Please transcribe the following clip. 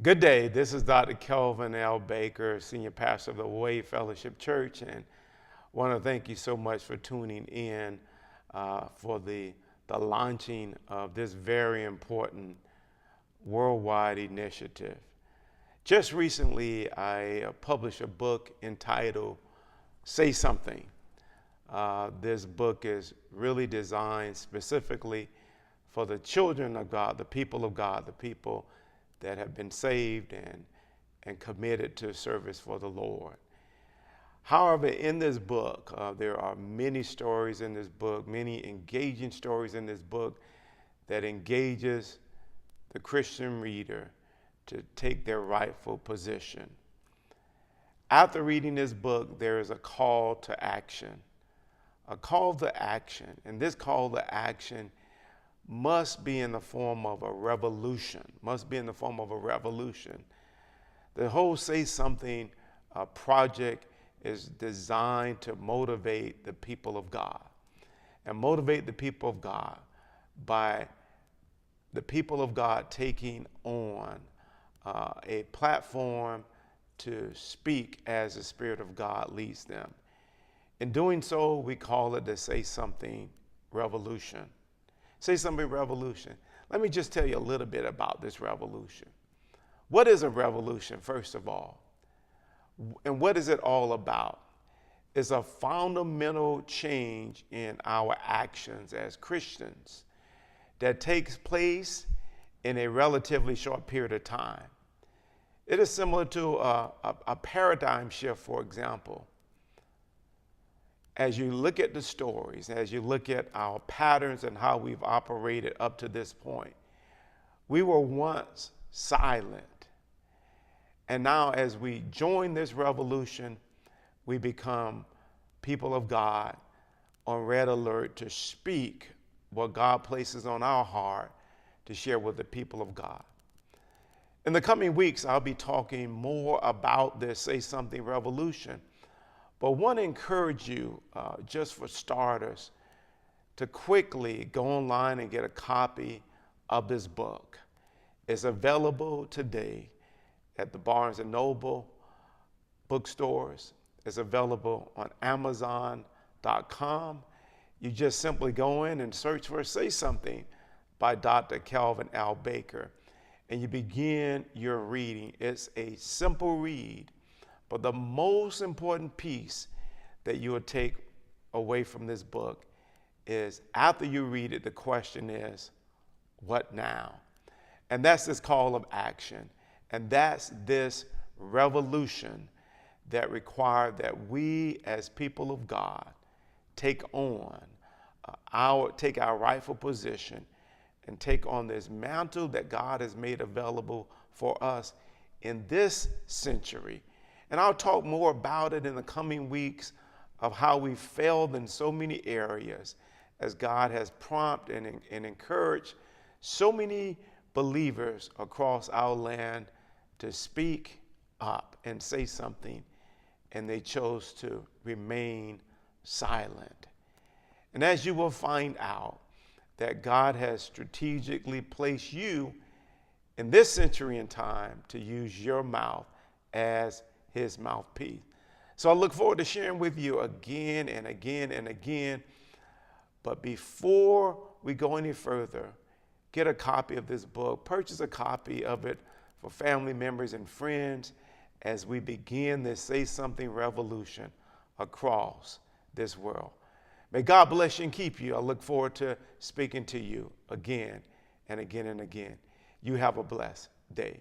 Good day. This is Dr. Kelvin L. Baker, Senior Pastor of the Way Fellowship Church, and want to thank you so much for tuning in for the launching of this very important worldwide initiative. Just recently, I published a book entitled Say Something. This book is really designed specifically for the children of God, the people of God, the people that have been saved and committed to service for the Lord. However, in this book, there are many stories in this book, many engaging stories in this book that engages the Christian reader to take their rightful position. After reading this book, there is a call to action. A call to action, and this call to action must be in the form of a revolution, The whole Say Something project is designed to motivate the people of God, and motivate the people of God by the people of God taking on a platform to speak as the Spirit of God leads them. In doing so, we call it the Say Something Revolution. Say Something Revolution. Let me just tell you a little bit about this revolution. What is a revolution, first of all? And what is it all about? It's a fundamental change in our actions as Christians that takes place in a relatively short period of time. It is similar to a paradigm shift, for example. As you look at the stories, as you look at our patterns and how we've operated up to this point, we were once silent. And now as we join this revolution, we become people of God on red alert to speak what God places on our heart to share with the people of God. In the coming weeks, I'll be talking more about this Say Something Revolution. But I want to encourage you, just for starters, to quickly go online and get a copy of this book. It's available today at the Barnes & Noble bookstores. It's available on Amazon.com. You just simply go in and search for Say Something by Dr. Kelvin L. Baker, and you begin your reading. It's a simple read. But the most important piece that you will take away from this book is, after you read it, the question is, what now? And that's this call of action. And that's this revolution that requires that we as people of God take our rightful position and take on this mantle that God has made available for us in this century. And I'll talk more about it in the coming weeks of how we failed in so many areas as God has prompted and encouraged so many believers across our land to speak up and say something, and they chose to remain silent. And as you will find out, that God has strategically placed you in this century and time to use your mouth as His mouthpiece. So I look forward to sharing with you again and again and again. But before we go any further, get a copy of this book, purchase a copy of it for family members and friends as we begin this Say Something revolution across this world. May God bless you and keep you. I look forward to speaking to you again and again and again. You have a blessed day.